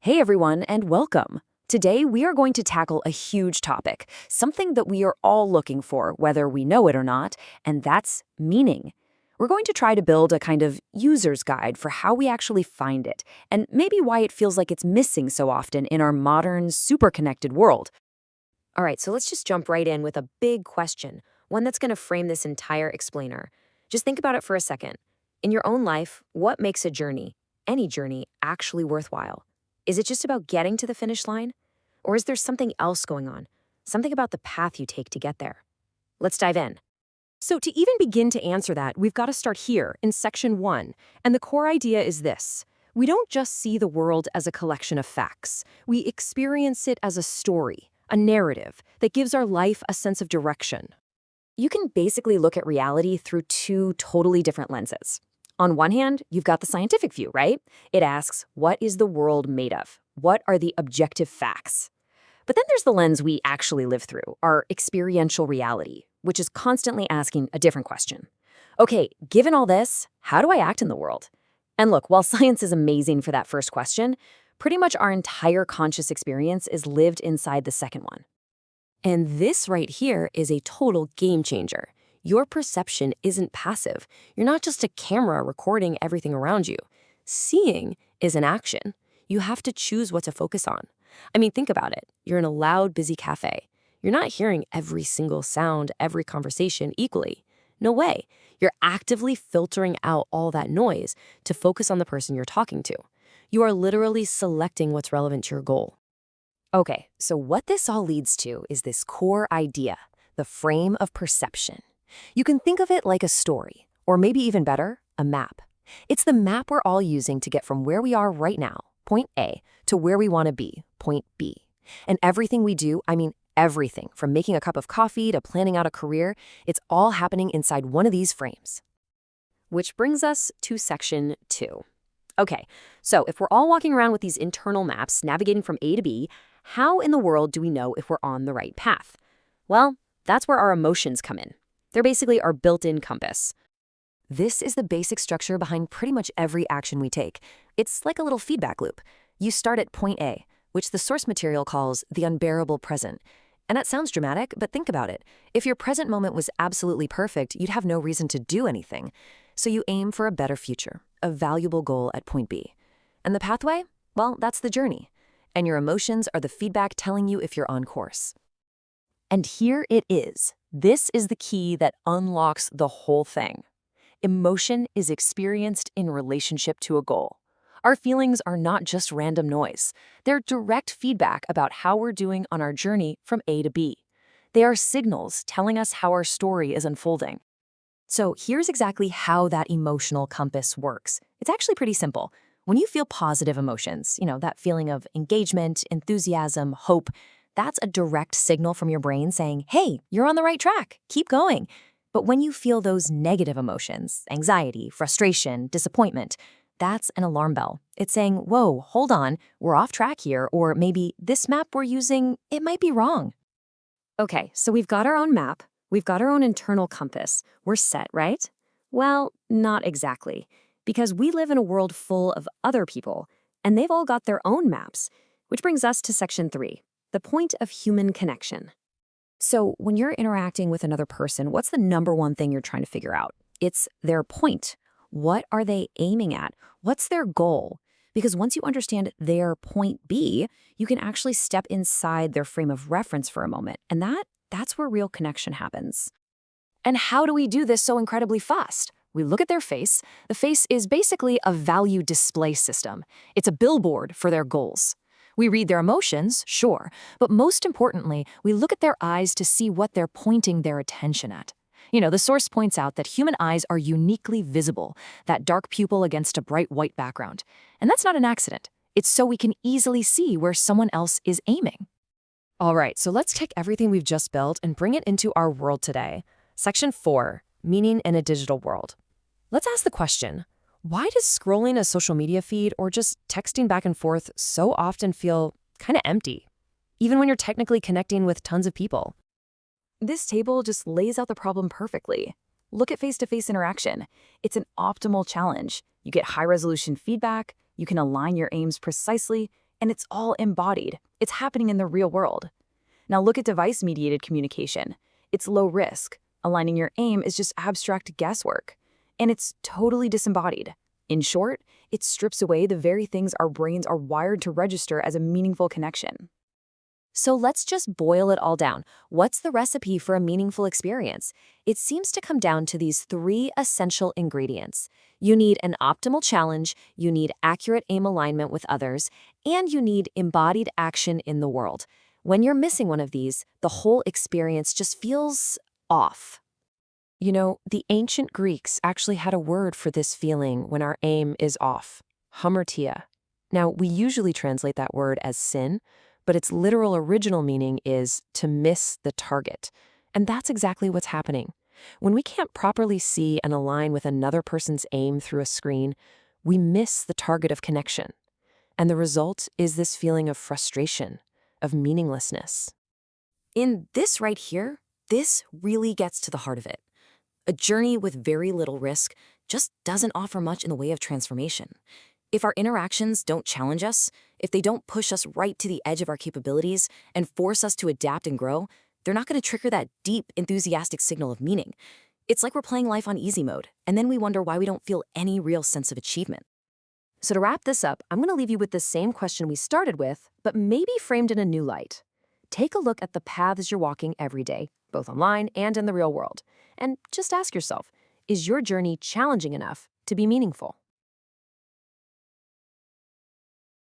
Hey everyone, and welcome. Today we are going to tackle a huge topic, something that we are all looking for, whether we know it or not, and that's meaning. We're going to try to build a kind of user's guide for how we actually find it, and maybe why it feels like it's missing so often in our modern, super-connected world. All right, so let's just jump right in with a big question, one that's going to frame this entire explainer. Just think about it for a second. In your own life, what makes a journey, any journey, actually worthwhile? Is it just about getting to the finish line? Or is there something else going on? Something about the path you take to get there? Let's dive in. So to even begin to answer that, we've got to start here in section 1. And the core idea is this. We don't just see the world as a collection of facts. We experience it as a story, a narrative that gives our life a sense of direction. You can basically look at reality through two totally different lenses. On one hand, you've got the scientific view, right? It asks, what is the world made of? What are the objective facts? But then there's the lens we actually live through, our experiential reality, which is constantly asking a different question. Okay, given all this, how do I act in the world? And look, while science is amazing for that first question, pretty much our entire conscious experience is lived inside the second one. And this right here is a total game changer. Your perception isn't passive. You're not just a camera recording everything around you. Seeing is an action. You have to choose what to focus on. I mean, think about it. You're in a loud, busy cafe. You're not hearing every single sound, every conversation equally. No way. You're actively filtering out all that noise to focus on the person you're talking to. You are literally selecting what's relevant to your goal. Okay, so what this all leads to is this core idea, the frame of perception. You can think of it like a story, or maybe even better, a map. It's the map we're all using to get from where we are right now, point A, to where we want to be, point B. And everything we do, I mean everything, from making a cup of coffee to planning out a career, it's all happening inside one of these frames. Which brings us to section 2. Okay, so if we're all walking around with these internal maps, navigating from A to B, how in the world do we know if we're on the right path? Well, that's where our emotions come in. They're basically our built-in compass. This is the basic structure behind pretty much every action we take. It's like a little feedback loop. You start at point A, which the source material calls the unbearable present. And that sounds dramatic, but think about it. If your present moment was absolutely perfect, you'd have no reason to do anything. So you aim for a better future, a valuable goal at point B. And the pathway? Well, that's the journey. And your emotions are the feedback telling you if you're on course. And here it is. This is the key that unlocks the whole thing. Emotion is experienced in relationship to a goal. Our feelings are not just random noise. They're direct feedback about how we're doing on our journey from A to B. They are signals telling us how our story is unfolding. So here's exactly how that emotional compass works. It's actually pretty simple. When you feel positive emotions, that feeling of engagement, enthusiasm, hope, that's a direct signal from your brain saying, hey, you're on the right track, keep going. But when you feel those negative emotions, anxiety, frustration, disappointment, that's an alarm bell. It's saying, whoa, hold on, we're off track here, or maybe this map we're using, it might be wrong. Okay, so we've got our own map, we've got our own internal compass, we're set, right? Well, not exactly, because we live in a world full of other people, and they've all got their own maps, which brings us to section 3. The point of human connection. So when you're interacting with another person, what's the number one thing you're trying to figure out? It's their point. What are they aiming at? What's their goal? Because once you understand their point B, you can actually step inside their frame of reference for a moment. And that's where real connection happens. And how do we do this so incredibly fast? We look at their face. The face is basically a value display system. It's a billboard for their goals. We read their emotions, sure, but most importantly, we look at their eyes to see what they're pointing their attention at. The source points out that human eyes are uniquely visible, that dark pupil against a bright white background. And that's not an accident. It's so we can easily see where someone else is aiming. All right, so let's take everything we've just built and bring it into our world today. Section 4, meaning in a digital world. Let's ask the question, why does scrolling a social media feed or just texting back and forth so often feel kind of empty, even when you're technically connecting with tons of people? This table just lays out the problem perfectly. Look at face-to-face interaction. It's an optimal challenge. You get high-resolution feedback, you can align your aims precisely, And it's all embodied. It's happening in the real world. Now look at device-mediated communication. It's low risk. Aligning your aim is just abstract guesswork. And it's totally disembodied. In short, it strips away the very things our brains are wired to register as a meaningful connection. So let's just boil it all down. What's the recipe for a meaningful experience? It seems to come down to these three essential ingredients. You need an optimal challenge, you need accurate aim alignment with others, and you need embodied action in the world. When you're missing one of these, the whole experience just feels off. You know, the ancient Greeks actually had a word for this feeling when our aim is off: Hummeria. Now, we usually translate that word as sin, but its literal original meaning is to miss the target. And that's exactly what's happening. When we can't properly see and align with another person's aim through a screen, we miss the target of connection. And the result is this feeling of frustration, of meaninglessness. In this right here, this really gets to the heart of it. A journey with very little risk just doesn't offer much in the way of transformation. If our interactions don't challenge us, if they don't push us right to the edge of our capabilities and force us to adapt and grow, they're not going to trigger that deep, enthusiastic signal of meaning. It's like we're playing life on easy mode, and then we wonder why we don't feel any real sense of achievement. So to wrap this up, I'm going to leave you with the same question we started with, but maybe framed in a new light. Take a look at the paths you're walking every day, both online and in the real world, and just ask yourself, is your journey challenging enough to be meaningful?